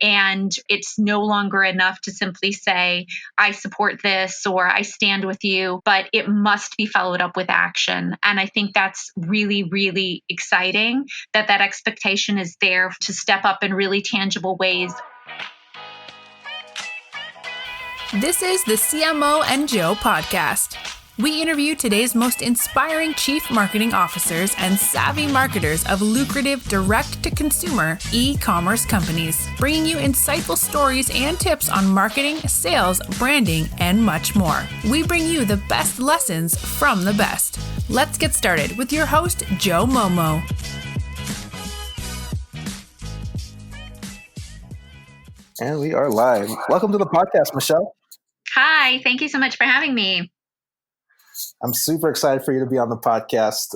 And it's no longer enough to simply say, I support this or I stand with you, but it must be followed up with action. And I think that's really, really exciting that that expectation is there to step up in really tangible ways. This is the CMO and Joe podcast. We interview today's most inspiring chief marketing officers and savvy marketers of lucrative direct-to-consumer e-commerce companies, bringing you insightful stories and tips on marketing, sales, branding, and much more. We bring you the best lessons from the best. Let's get started with your host, Joe Momo. And we are live. Welcome to the podcast, Michelle. Hi, thank you so much for having me. I'm super excited for you to be on the podcast.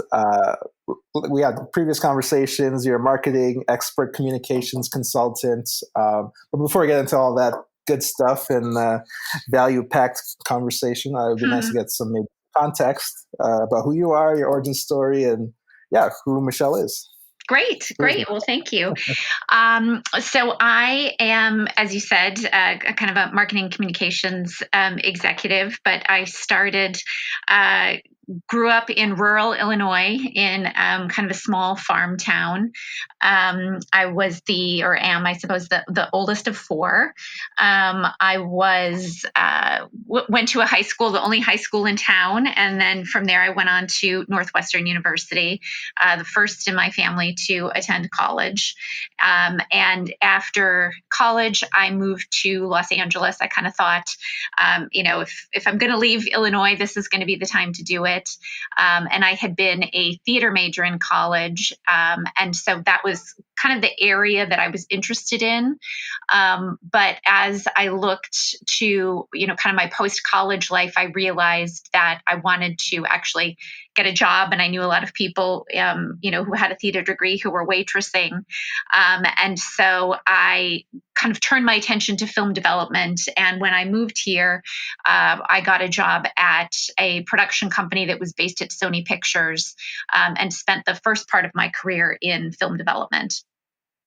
We had previous conversations. You're a marketing expert, communications consultant. But before we get into all that good stuff and value-packed conversation, it would be nice to get some maybe context about who you are, your origin story, and who Michelle is. Great. Well, thank you. So I am, as you said, kind of a marketing communications executive, but I grew up in rural Illinois in kind of a small farm town. I was am, I suppose, the oldest of four. I went to a high school, the only high school in town. And then from there, I went on to Northwestern University, the first in my family to attend college. And after college, I moved to Los Angeles. I kind of thought, if I'm going to leave Illinois, this is going to be the time to do it. And I had been a theater major in college. And so that was kind of the area that I was interested in. But as I looked to, kind of my post-college life, I realized that I wanted to actually get a job. And I knew a lot of people, who had a theater degree who were waitressing. And so I kind of turned my attention to film development. And when I moved here, I got a job at a production company that was based at Sony Pictures, and spent the first part of my career in film development.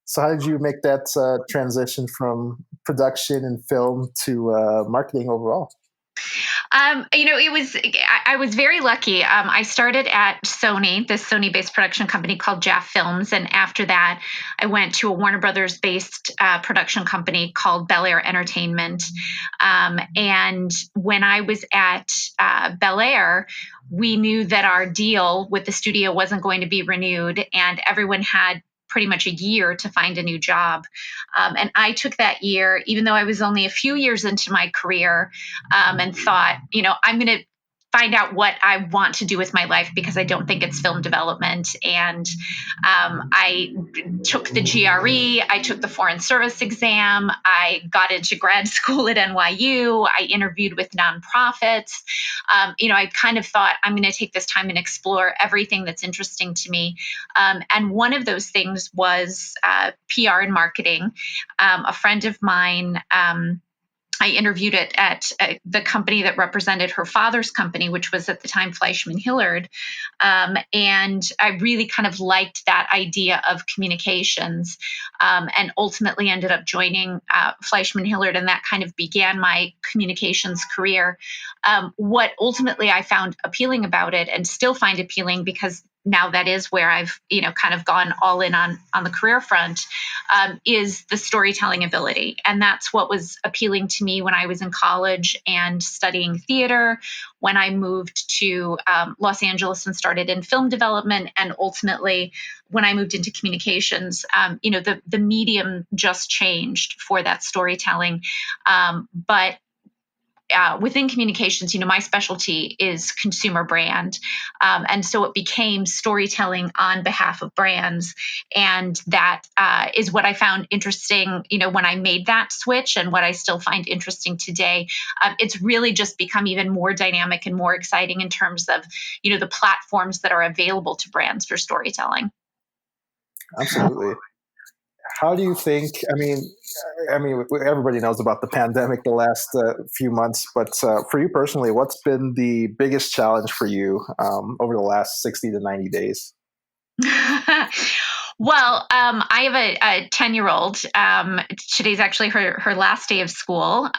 So how did you make that transition from production and film to marketing overall? I was very lucky. I started at Sony, this Sony-based production company called Jaff Films. And after that, I went to a Warner Brothers-based production company called Bel Air Entertainment. And when I was at Bel Air, we knew that our deal with the studio wasn't going to be renewed, and everyone had pretty much a year to find a new job. And I took that year, even though I was only a few years into my career, and thought, I'm going to find out what I want to do with my life, because I don't think it's film development. And I took the GRE, I took the Foreign Service exam, I got into grad school at NYU, I interviewed with nonprofits. I kind of thought, I'm going to take this time and explore everything that's interesting to me. And one of those things was PR and marketing. A friend of mine, I interviewed it at the company that represented her father's company, which was at the time Fleishman Hillard. And I really kind of liked that idea of communications, and ultimately ended up joining Fleishman Hillard. And that kind of began my communications career. What ultimately I found appealing about it, and still find appealing, because now that is where I've, kind of gone all in on the career front, is the storytelling ability. And that's what was appealing to me when I was in college and studying theater, when I moved to Los Angeles and started in film development, and ultimately when I moved into communications. The medium just changed for that storytelling. But within communications, my specialty is consumer brand. And so it became storytelling on behalf of brands. And that is what I found interesting, when I made that switch, and what I still find interesting today. It's really just become even more dynamic and more exciting in terms of, the platforms that are available to brands for storytelling. Absolutely. How do you think, I mean, everybody knows about the pandemic the last few months, but for you personally, what's been the biggest challenge for you over the last 60 to 90 days? Well, I have a 10-year-old. Today's actually her last day of school.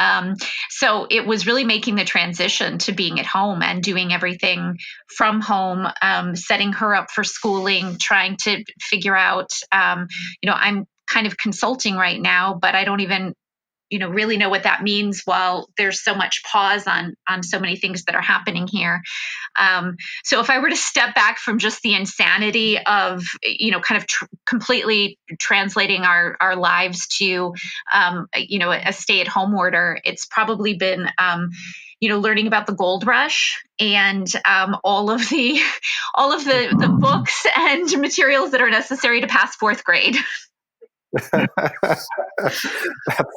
So it was really making the transition to being at home and doing everything from home, setting her up for schooling, trying to figure out, I'm kind of consulting right now, but I don't even really know what that means while there's so much pause on so many things that are happening here. So if I were to step back from just the insanity of, kind of completely translating our lives to, a stay-at-home order, it's probably been, learning about the gold rush and all of the the books and materials that are necessary to pass fourth grade. That's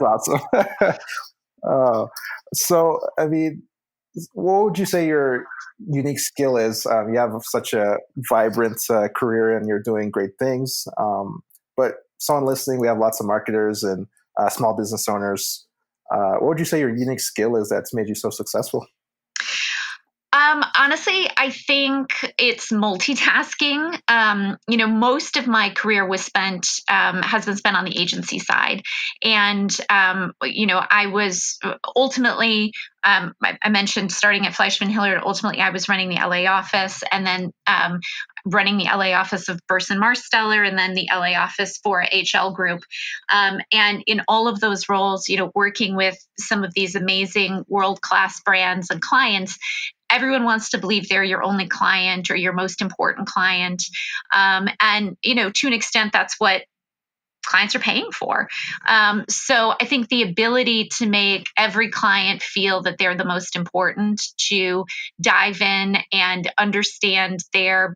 awesome. Oh, so, I mean, what would you say your unique skill is? You have such a vibrant career and you're doing great things. But someone listening, we have lots of marketers and small business owners. What would you say your unique skill is that's made you so successful? Honestly, I think it's multitasking. Most of my career has been spent on the agency side. And, I was ultimately, I mentioned starting at Fleischman Hillard. Ultimately, I was running the LA office and then running the LA office of Burson Marsteller and then the LA office for HL Group. And in all of those roles, working with some of these amazing world-class brands and clients, everyone wants to believe they're your only client or your most important client. And, to an extent, that's what clients are paying for. So I think the ability to make every client feel that they're the most important, to dive in and understand their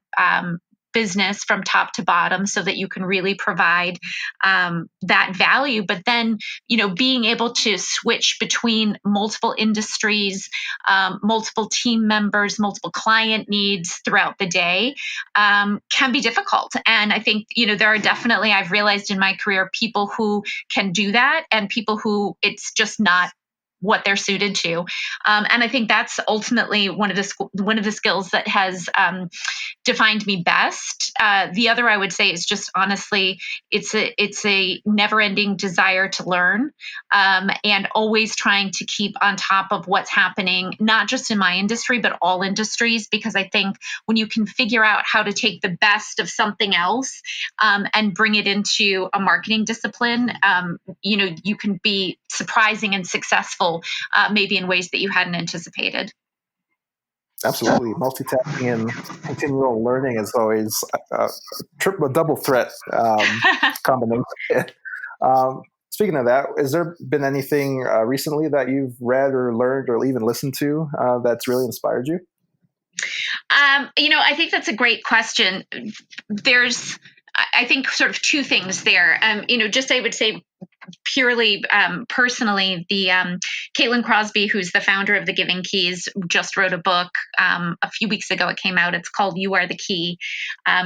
business from top to bottom so that you can really provide that value. But then, being able to switch between multiple industries, multiple team members, multiple client needs throughout the day can be difficult. And I think, there are definitely, I've realized in my career, people who can do that and people who it's just not what they're suited to. And I think that's ultimately one of the skills that has defined me best. The other I would say is just honestly, it's a never ending desire to learn, and always trying to keep on top of what's happening, not just in my industry, but all industries, because I think when you can figure out how to take the best of something else, and bring it into a marketing discipline, you can be surprising and successful, maybe in ways that you hadn't anticipated. Absolutely. Multitasking and continual learning is always a double threat combination. Speaking of that, has there been anything recently that you've read or learned or even listened to that's really inspired you? I think that's a great question. There's, I think, sort of two things there. Just I would say purely personally, the Caitlin Crosby, who's the founder of the Giving Keys, just wrote a book a few weeks ago. It came out. It's called "You Are the Key: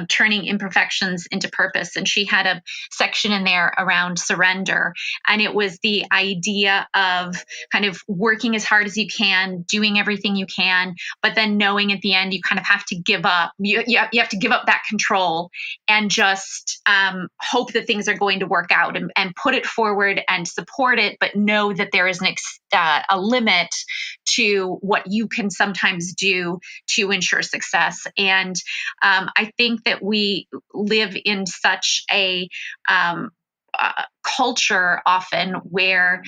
Turning Imperfections into Purpose." And she had a section in there around surrender, and it was the idea of kind of working as hard as you can, doing everything you can, but then knowing at the end you kind of have to give up. You have to give up that control and just hope that things are going to work out, and put it forward and support it, but know that there is a limit to what you can sometimes do to ensure success. And I think that we live in such a culture often where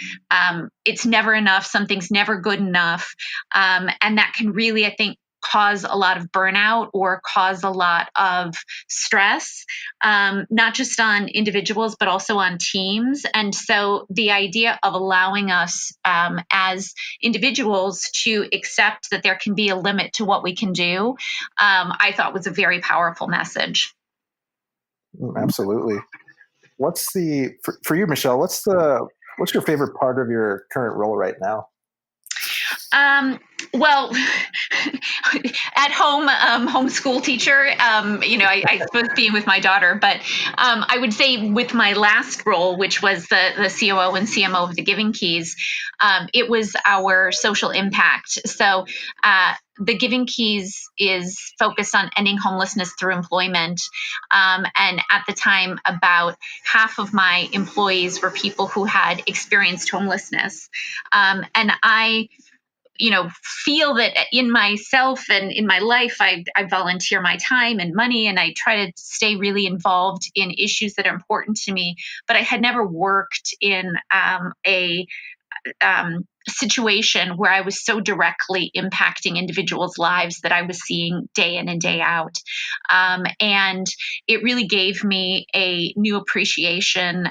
it's never enough, something's never good enough, and that can really, I think, cause a lot of burnout or cause a lot of stress, not just on individuals, but also on teams. And so the idea of allowing us as individuals to accept that there can be a limit to what we can do, I thought was a very powerful message. Absolutely. For you, Michelle? What's your favorite part of your current role right now? Well, at home, homeschool teacher, I suppose being with my daughter, but I would say with my last role, which was the COO and CMO of the Giving Keys, it was our social impact. So the Giving Keys is focused on ending homelessness through employment. And at the time, about half of my employees were people who had experienced homelessness. And I feel that in myself and in my life, I volunteer my time and money, and I try to stay really involved in issues that are important to me. But I had never worked in a situation where I was so directly impacting individuals' lives that I was seeing day in and day out. And it really gave me a new appreciation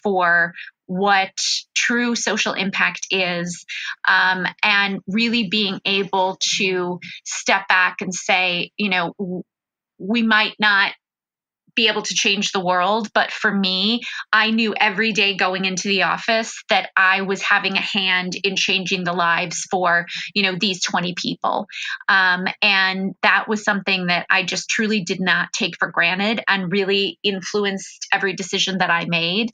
for what true social impact is, and really being able to step back and say, we might not be able to change the world. But for me, I knew every day going into the office that I was having a hand in changing the lives for, these 20 people. And that was something that I just truly did not take for granted and really influenced every decision that I made,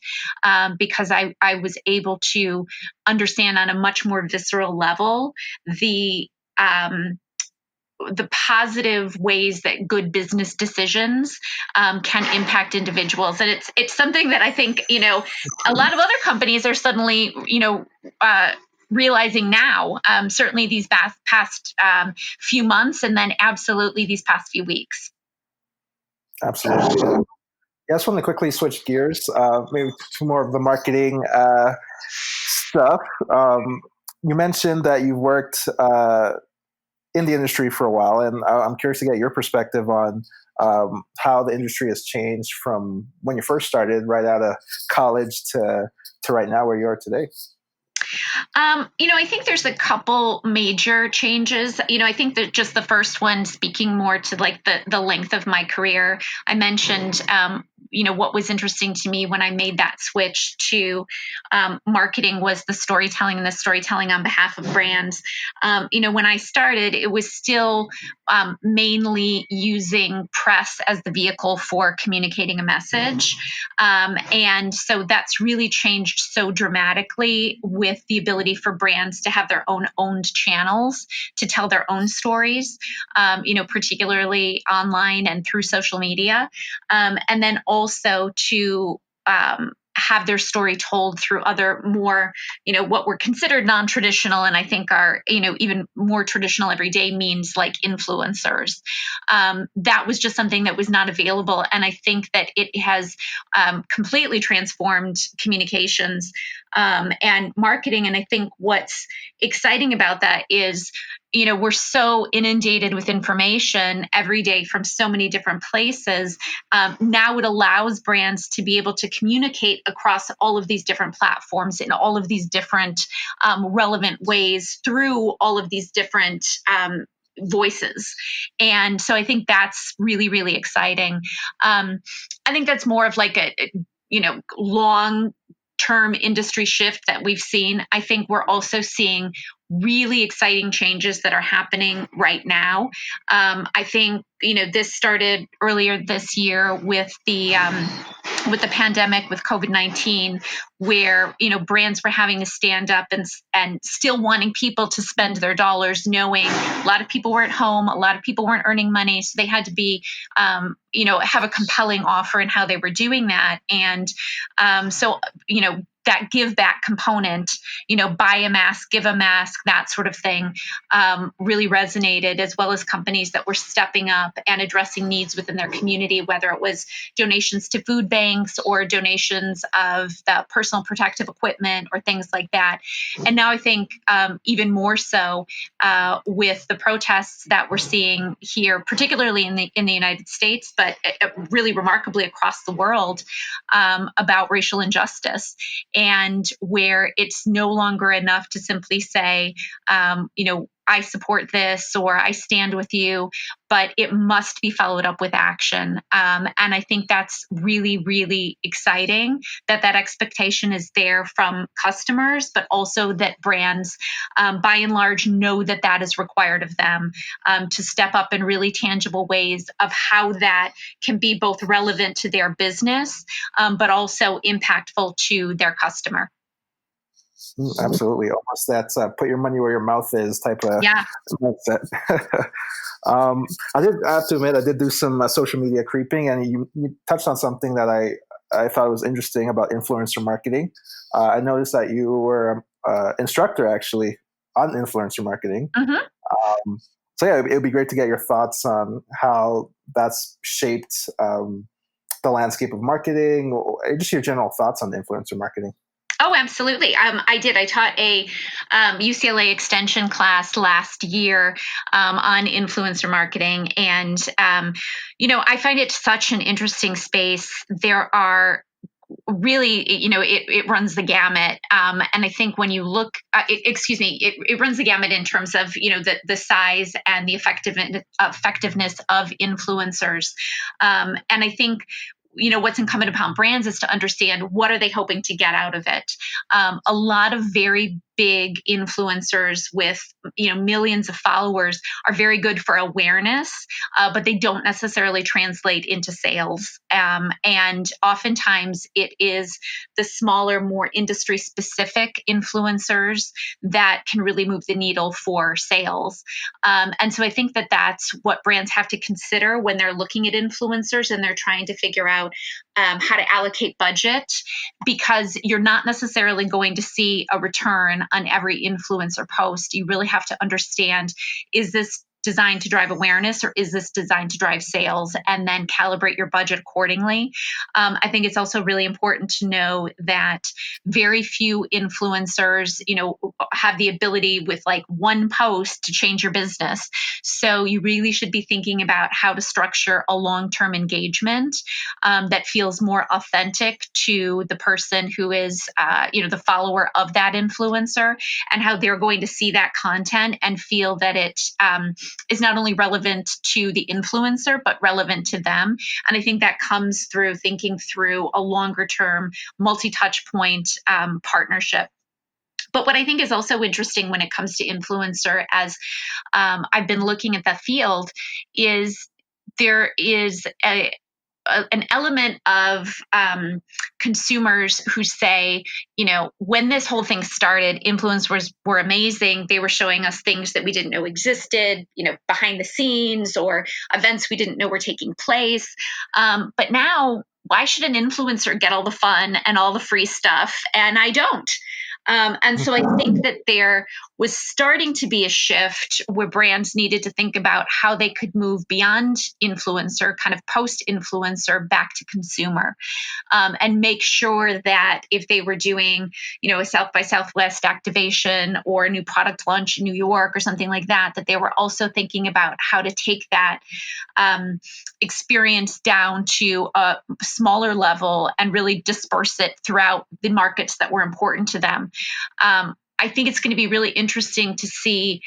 because I was able to understand on a much more visceral level the positive ways that good business decisions can impact individuals. And it's something that I think, a lot of other companies are suddenly, realizing now, certainly these past few months, and then absolutely these past few weeks. Absolutely. Yeah. I just want to quickly switch gears, maybe to more of the marketing stuff. You mentioned that you've worked in the industry for a while, and I'm curious to get your perspective on how the industry has changed from when you first started right out of college to right now where you are today. I think there's a couple major changes. I think that just the first one, speaking more to like the length of my career, I mentioned, what was interesting to me when I made that switch to marketing was the storytelling and the storytelling on behalf of brands. When I started, it was still mainly using press as the vehicle for communicating a message. And so that's really changed so dramatically with the ability for brands to have their own owned channels to tell their own stories, particularly online and through social media. And then also to have their story told through other more, what were considered non-traditional, and I think are, even more traditional everyday means like influencers. That was just something that was not available. And I think that it has completely transformed communications and marketing. And I think what's exciting about that is, we're so inundated with information every day from so many different places. Now it allows brands to be able to communicate across all of these different platforms in all of these different relevant ways through all of these different voices. And so I think that's really, really exciting. I think that's more of like a long term industry shift that we've seen. I think we're also seeing really exciting changes that are happening right now. I think, this started earlier this year with the pandemic, with COVID-19, where, brands were having to stand up and still wanting people to spend their dollars, knowing a lot of people were at home, a lot of people weren't earning money. So they had to be, have a compelling offer in how they were doing that. And so, that give back component, buy a mask, give a mask, that sort of thing, really resonated, as well as companies that were stepping up and addressing needs within their community, whether it was donations to food banks or donations of the personal protective equipment or things like that. And now I think even more so with the protests that we're seeing here, particularly in the United States, but really remarkably across the world, about racial injustice. And where it's no longer enough to simply say, I support this or I stand with you, but it must be followed up with action. And I think that's really, really exciting that that expectation is there from customers, but also that brands, by and large, know that that is required of them to step up in really tangible ways of how that can be both relevant to their business, but also impactful to their customer. Absolutely. Almost that's put your money where your mouth is type of Yeah. mindset. I have to admit, I did do some social media creeping, and you touched on something that I thought was interesting about influencer marketing. I noticed that you were an instructor actually on influencer marketing. Mm-hmm. So yeah, it would be great to get your thoughts on how that's shaped the landscape of marketing, or just your general thoughts on influencer marketing. Oh, absolutely. I did. I taught a UCLA extension class last year on influencer marketing. And, I find it such an interesting space. There are really, it runs the gamut. And I think when you look, it runs the gamut in terms of, the size and the effectiveness of influencers. And I think, what's incumbent upon brands is to understand what are they hoping to get out of it. A lot of very big influencers with millions of followers are very good for awareness, but they don't necessarily translate into sales. And oftentimes it is the smaller, more industry specific influencers that can really move the needle for sales. And so I think that that's what brands have to consider when they're looking at influencers and they're trying to figure out how to allocate budget, because you're not necessarily going to see a return on every influencer post. You really have to understand, is this designed to drive awareness or is this designed to drive sales, and then calibrate your budget accordingly. I think it's also really important to know that very few influencers, have the ability with like one post to change your business. So you really should be thinking about how to structure a long-term engagement that feels more authentic to the person who is, the follower of that influencer, and how they're going to see that content and feel that it is not only relevant to the influencer, but relevant to them. And I think that comes through thinking through a longer term multi-touch point partnership. But what I think is also interesting when it comes to influencer, as I've been looking at the field, is there is an element of consumers who say, when this whole thing started, influencers were amazing. They were showing us things that we didn't know existed, behind the scenes, or events we didn't know were taking place. But now, why should an influencer get all the fun and all the free stuff and I don't? And so I think that there was starting to be a shift where brands needed to think about how they could move beyond influencer, kind of post influencer, back to consumer, and make sure that if they were doing, a South by Southwest activation or a new product launch in New York or something like that, that they were also thinking about how to take that experience down to a smaller level and really disperse it throughout the markets that were important to them. I think it's going to be really interesting to see,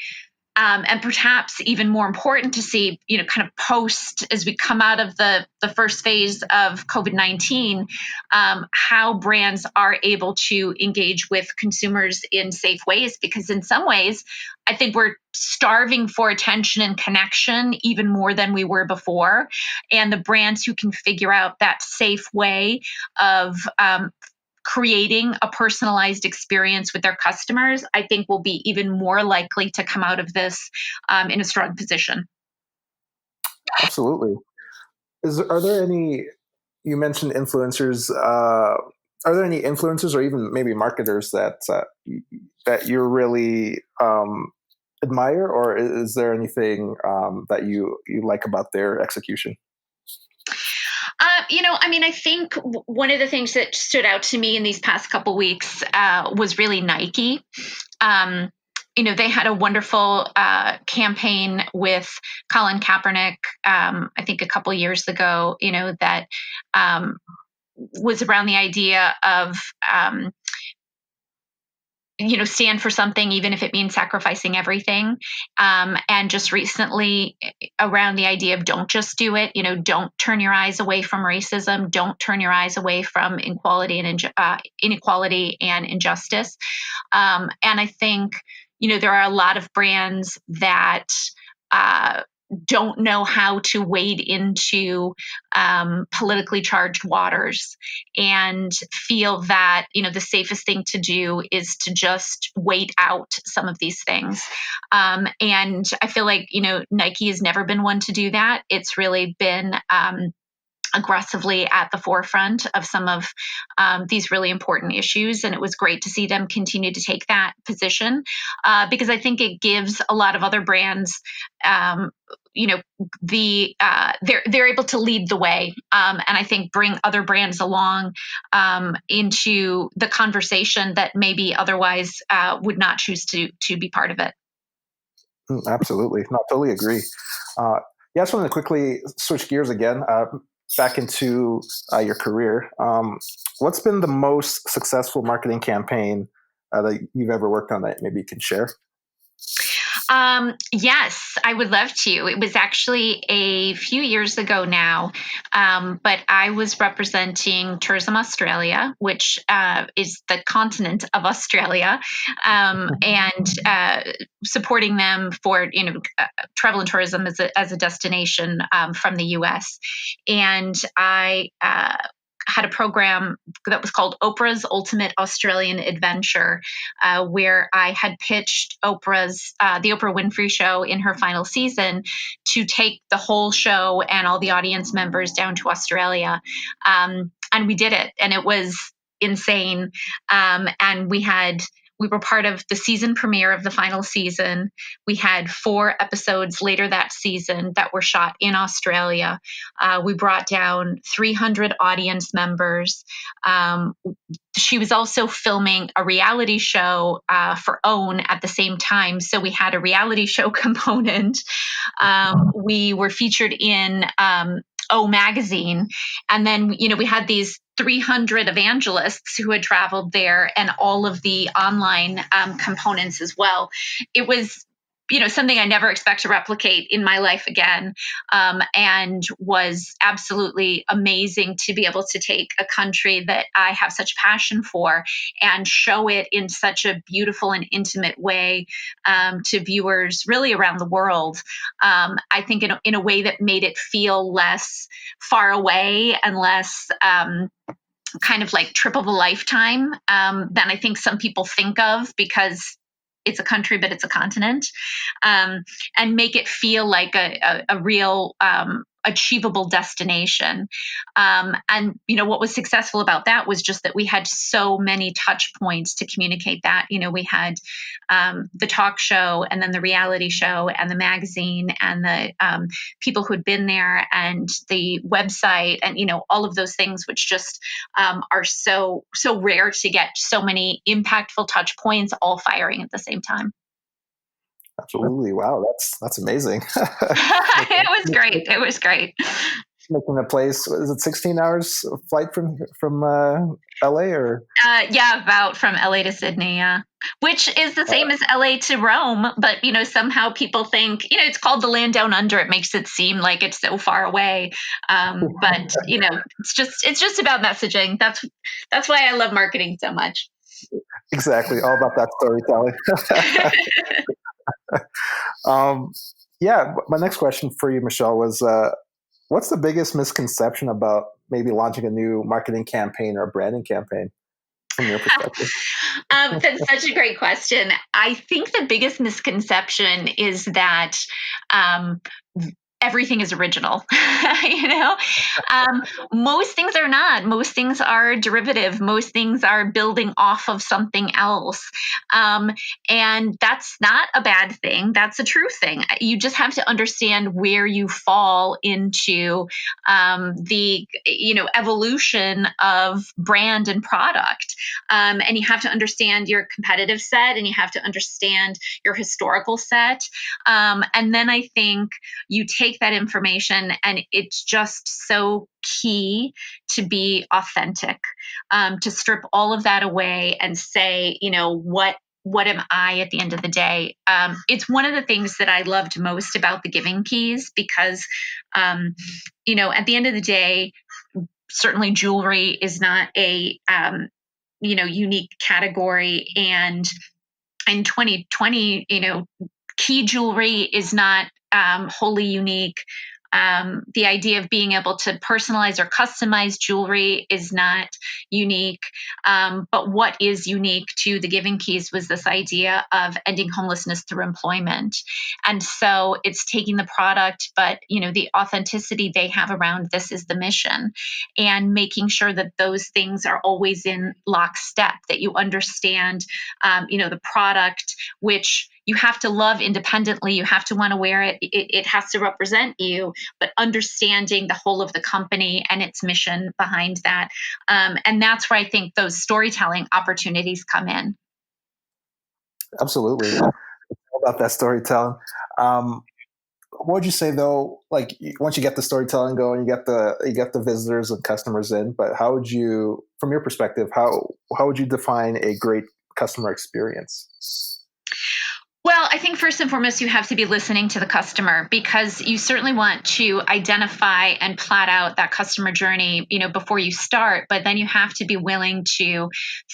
and perhaps even more important to see, kind of post as we come out of the first phase of COVID-19, how brands are able to engage with consumers in safe ways. Because in some ways, I think we're starving for attention and connection even more than we were before. And the brands who can figure out that safe way of creating a personalized experience with their customers, I think will be even more likely to come out of this in a strong position. Absolutely. Are there any? You mentioned influencers. Are there any influencers or even maybe marketers that you really admire, or is there anything that you like about their execution? I think one of the things that stood out to me in these past couple weeks was really Nike. They had a wonderful campaign with Colin Kaepernick, I think a couple years ago, that was around the idea of stand for something, even if it means sacrificing everything. And just recently around the idea of don't just do it, don't turn your eyes away from racism. Don't turn your eyes away from inequality and injustice. And I think, there are a lot of brands that, don't know how to wade into politically charged waters and feel that the safest thing to do is to just wait out some of these things. And I feel like Nike has never been one to do that. It's really been aggressively at the forefront of some of these really important issues. And it was great to see them continue to take that position because I think it gives a lot of other brands, they're able to lead the way, and I think bring other brands along into the conversation that maybe otherwise would not choose to be part of it. Absolutely. No, totally agree. I just wanted to quickly switch gears again. Back into your career. What's been the most successful marketing campaign that you've ever worked on that maybe you can share? Yes, I would love to. It was actually a few years ago now, but I was representing Tourism Australia, which is the continent of Australia, and supporting them for travel and tourism as a destination from the U.S. And I had a program that was called Oprah's Ultimate Australian Adventure, where I had pitched the Oprah Winfrey Show in her final season to take the whole show and all the audience members down to Australia. And we did it, and it was insane. And we were part of the season premiere of the final season. We had 4 episodes later that season that were shot in Australia. We brought down 300 audience members. She was also filming a reality show for OWN at the same time. So we had a reality show component. We were featured in O Magazine. And then, we had these 300 evangelists who had traveled there and all of the online components as well. It was, something I never expect to replicate in my life again, and was absolutely amazing to be able to take a country that I have such passion for and show it in such a beautiful and intimate way to viewers really around the world. I think in a way that made it feel less far away and less kind of like trip of a lifetime than I think some people think of, because it's a country, but it's a continent, and make it feel like a real achievable destination. And what was successful about that was just that we had so many touch points to communicate that. We had the talk show, and then the reality show, and the magazine, and the people who'd been there, and the website, and all of those things, which just are so rare to get so many impactful touch points all firing at the same time. Absolutely. Wow. That's amazing. It was great. Making a place, is it 16 hours flight from LA or? Yeah, about from LA to Sydney. Yeah. Which is the same as LA to Rome. But, somehow people think, it's called the land down under. It makes it seem like it's so far away. But, it's just about messaging. That's why I love marketing so much. Exactly. All about that storytelling. My next question for you, Michelle, was what's the biggest misconception about maybe launching a new marketing campaign or branding campaign from your perspective? That's such a great question. I think the biggest misconception is that everything is original. Most things are not. Most things are derivative. Most things are building off of something else. And that's not a bad thing. That's a true thing. You just have to understand where you fall into the evolution of brand and product. And you have to understand your competitive set, and you have to understand your historical set. And then I think you take that information, and it's just so key to be authentic, to strip all of that away and say, what what am I at the end of the day? It's one of the things that I loved most about the Giving Keys because, at the end of the day, certainly jewelry is not a unique category, and in 2020, key jewelry is not wholly unique. The idea of being able to personalize or customize jewelry is not unique. But what is unique to the Giving Keys was this idea of ending homelessness through employment. And so it's taking the product, but the authenticity they have around this is the mission, and making sure that those things are always in lockstep, that you understand, the product, which you have to love independently. You have to want to wear it. It has to represent you, but understanding the whole of the company and its mission behind that. And that's where I think those storytelling opportunities come in. Absolutely. About that storytelling. What would you say though? Like once you get the storytelling going, you get the visitors and customers in. But how would you, from your perspective, how would you define a great customer experience? Well, I think first and foremost, you have to be listening to the customer, because you certainly want to identify and plot out that customer journey, before you start, but then you have to be willing to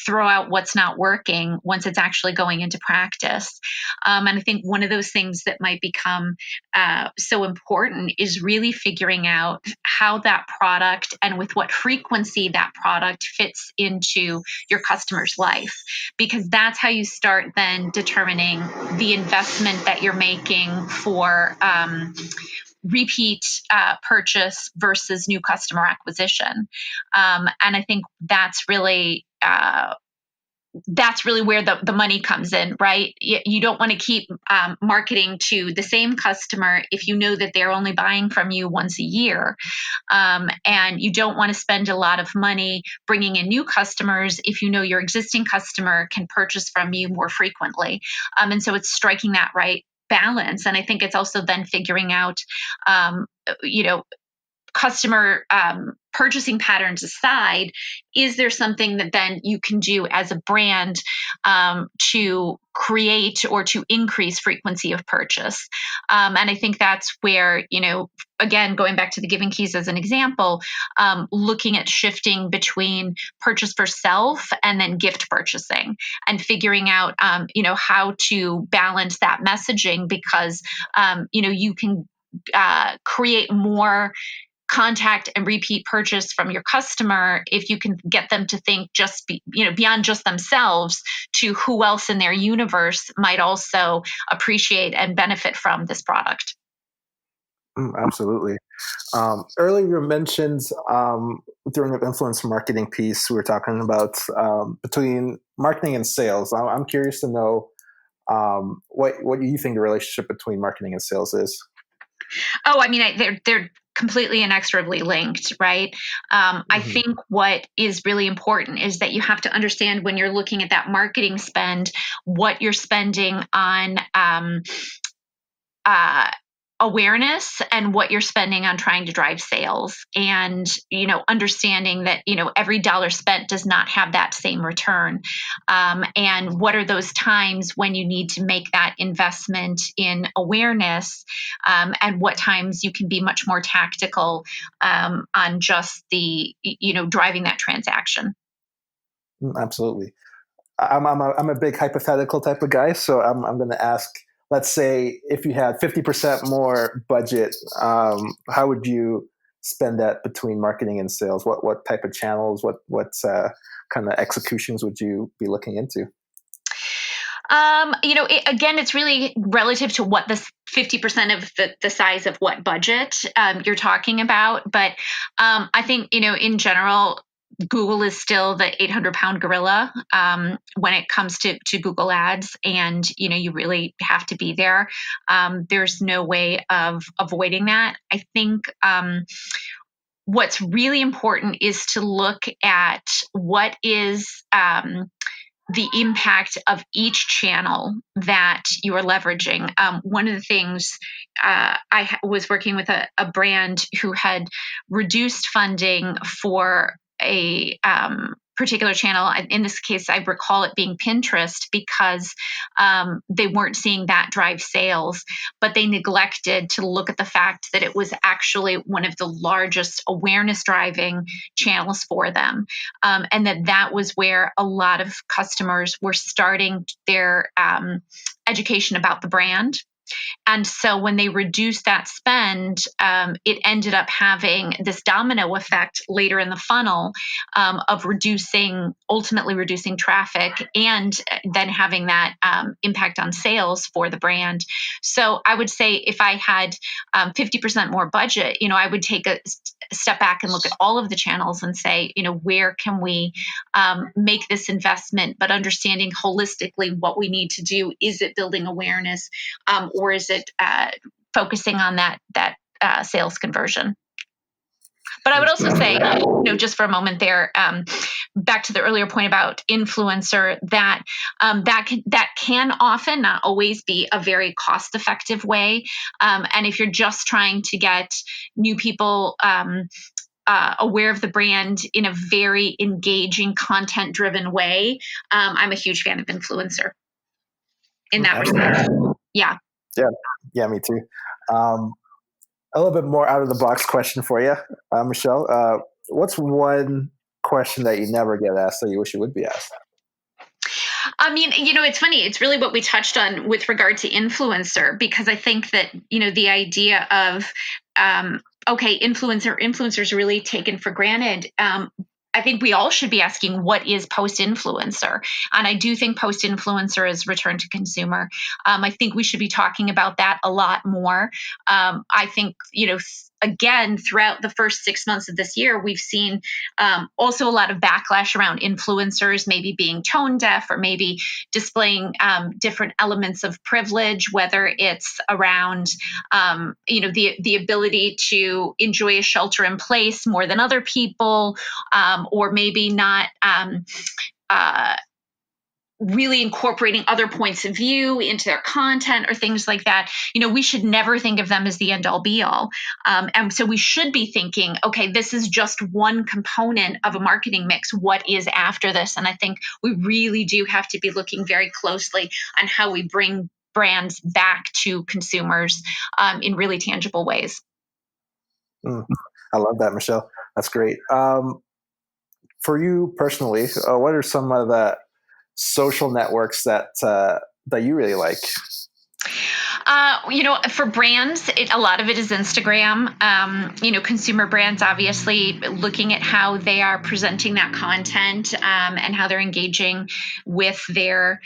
throw out what's not working once it's actually going into practice. And I think one of those things that might become so important is really figuring out how that product and with what frequency that product fits into your customer's life, because that's how you start then determining the investment that you're making for repeat purchase versus new customer acquisition. And I think that's really where the money comes in, right? You don't want to keep marketing to the same customer if you know that they're only buying from you once a year. And you don't want to spend a lot of money bringing in new customers if you know your existing customer can purchase from you more frequently. And so it's striking that right balance. And I think it's also then figuring out, customer purchasing patterns aside, is there something that then you can do as a brand to create or to increase frequency of purchase? And I think that's where, again, going back to the Giving Keys as an example, looking at shifting between purchase for self and then gift purchasing, and figuring out, how to balance that messaging, because, you can create more contact and repeat purchase from your customer if you can get them to think beyond just themselves to who else in their universe might also appreciate and benefit from this product. Absolutely. Earlier you mentioned during the influence marketing piece, we were talking about between marketing and sales. I'm curious to know what you think the relationship between marketing and sales is. Oh, I mean, they're completely inexorably linked, right? I think what is really important is that you have to understand, when you're looking at that marketing spend, what you're spending on awareness and what you're spending on trying to drive sales, and understanding that every dollar spent does not have that same return, and what are those times when you need to make that investment in awareness, and what times you can be much more tactical on just the driving that transaction. Absolutely. I'm a big hypothetical type of guy, so I'm going to ask. Let's say if you had 50% more budget, how would you spend that between marketing and sales? What type of channels? What kind of executions would you be looking into? Again, it's really relative to what the 50% of the size of what budget you're talking about. But I think, in general, Google is still the 800-pound gorilla when it comes to Google Ads, and you really have to be there. There's no way of avoiding that. I think what's really important is to look at what is the impact of each channel that you are leveraging. One of the things, I was working with a brand who had reduced funding for a particular channel. In this case, I recall it being Pinterest because they weren't seeing that drive sales, but they neglected to look at the fact that it was actually one of the largest awareness driving channels for them. And that was where a lot of customers were starting their education about the brand. And so when they reduced that spend, it ended up having this domino effect later in the funnel of ultimately reducing traffic, and then having that impact on sales for the brand. So I would say if I had 50% more budget, I would take a step back and look at all of the channels and say, where can we make this investment, but understanding holistically what we need to do. Is it building awareness? Or is it focusing on that sales conversion? But I would also say, just for a moment there, back to the earlier point about influencer, that can often, not always, be a very cost-effective way. And if you're just trying to get new people aware of the brand in a very engaging, content-driven way, I'm a huge fan of influencer in that respect. Yeah. Yeah, me too. A little bit more out of the box question for you, Michelle. What's one question that you never get asked that you wish you would be asked? I mean, it's funny. It's really what we touched on with regard to influencer, because I think that, the idea of, influencers really taken for granted. I think we all should be asking, what is post-influencer? And I do think post-influencer is return to consumer. I think we should be talking about that a lot more. I think, again, throughout the first 6 months of this year, we've seen also a lot of backlash around influencers maybe being tone deaf, or maybe displaying different elements of privilege, whether it's around, the ability to enjoy a shelter in place more than other people, or maybe not really incorporating other points of view into their content or things like that. We should never think of them as the end all be all. And so we should be thinking, okay, this is just one component of a marketing mix. What is after this? And I think we really do have to be looking very closely on how we bring brands back to consumers in really tangible ways. I love that, Michelle. That's great. For you personally, what are some of the social networks that you really like? For brands, a lot of it is Instagram. Consumer brands, obviously, looking at how they are presenting that content and how they're engaging with their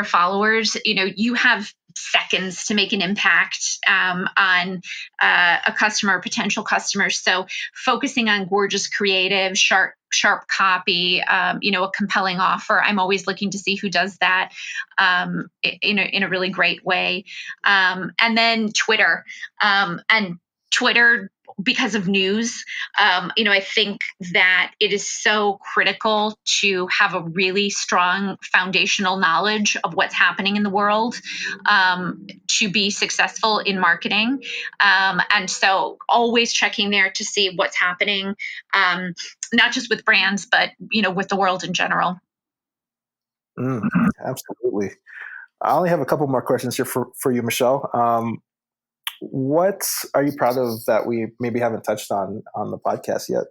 followers. You have seconds to make an impact on a customer or potential customer. So focusing on gorgeous, creative, sharp copy, a compelling offer. I'm always looking to see who does that in a really great way. And then Twitter. And Twitter, because of news, I think that it is so critical to have a really strong foundational knowledge of what's happening in the world to be successful in marketing. And so always checking there to see what's happening, not just with brands, but, with the world in general. Absolutely. I only have a couple more questions here for you, Michelle. What are you proud of that we maybe haven't touched on the podcast yet?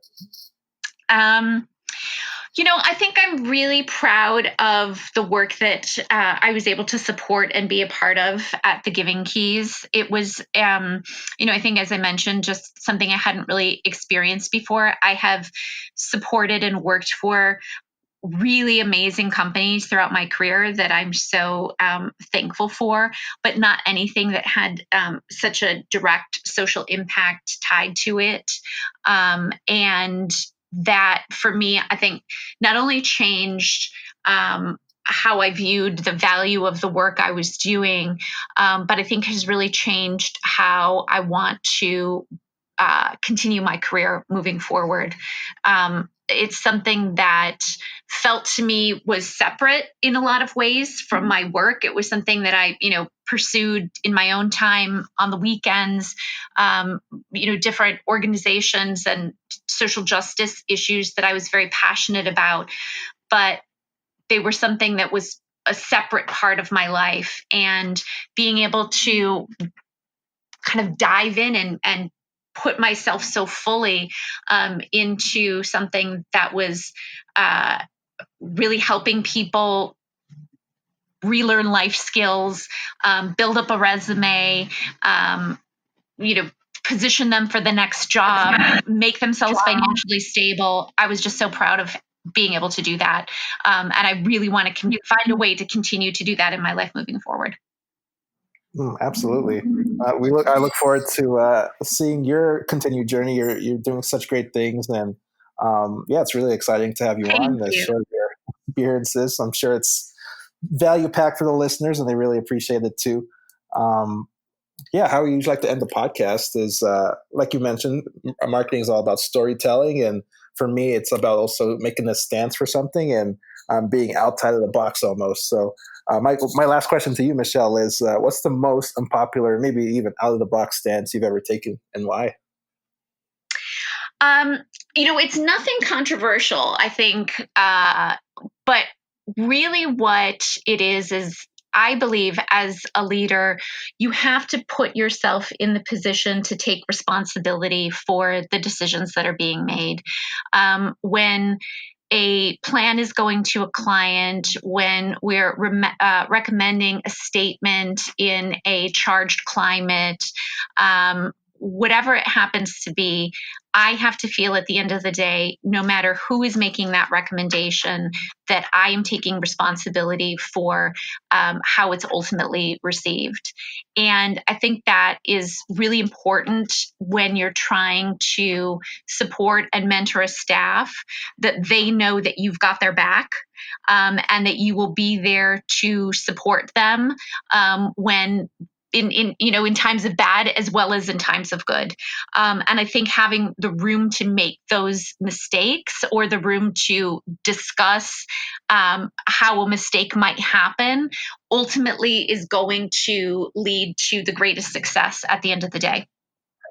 I think I'm really proud of the work that I was able to support and be a part of at the Giving Keys. It was, I think, as I mentioned, just something I hadn't really experienced before. I have supported and worked for really amazing companies throughout my career that I'm so thankful for, but not anything that had such a direct social impact tied to it. And that, for me, I think not only changed how I viewed the value of the work I was doing, but I think has really changed how I want to continue my career moving forward. It's something that felt to me was separate in a lot of ways from my work. It was something that I, pursued in my own time on the weekends, different organizations and social justice issues that I was very passionate about, but they were something that was a separate part of my life. And being able to kind of dive in and put myself so fully into something that was really helping people relearn life skills, build up a resume, position them for the next job, make themselves financially stable. I was just so proud of being able to do that. And I really want to find a way to continue to do that in my life moving forward. Absolutely. I look forward to seeing your continued journey. You're doing such great things, and it's really exciting to have you on to share your experiences. I'm sure it's value packed for the listeners, and they really appreciate it too. How we usually like to end the podcast is, like you mentioned, marketing is all about storytelling, and for me, it's about also making a stance for something and being outside of the box almost. So. My last question to you, Michelle, is what's the most unpopular, maybe even out of the box stance you've ever taken, and why? It's nothing controversial, I think, but really what it is I believe as a leader, you have to put yourself in the position to take responsibility for the decisions that are being made. When a plan is going to a client, when we're recommending a statement in a charged climate, whatever it happens to be, I have to feel at the end of the day, no matter who is making that recommendation, that I am taking responsibility for how it's ultimately received. And I think that is really important when you're trying to support and mentor a staff, that they know that you've got their back, and that you will be there to support them when in times of bad as well as in times of good. And I think having the room to make those mistakes, or the room to discuss how a mistake might happen, ultimately is going to lead to the greatest success at the end of the day.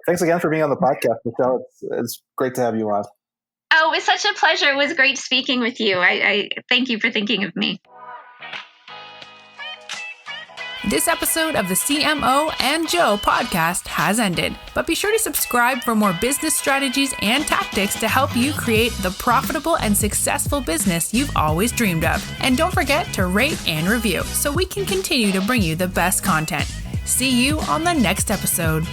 Thanks again for being on the podcast, Michelle. It's great to have you on. Oh, it was such a pleasure. It was great speaking with you. I thank you for thinking of me. This episode of the CMO and Joe podcast has ended, but be sure to subscribe for more business strategies and tactics to help you create the profitable and successful business you've always dreamed of. And don't forget to rate and review so we can continue to bring you the best content. See you on the next episode.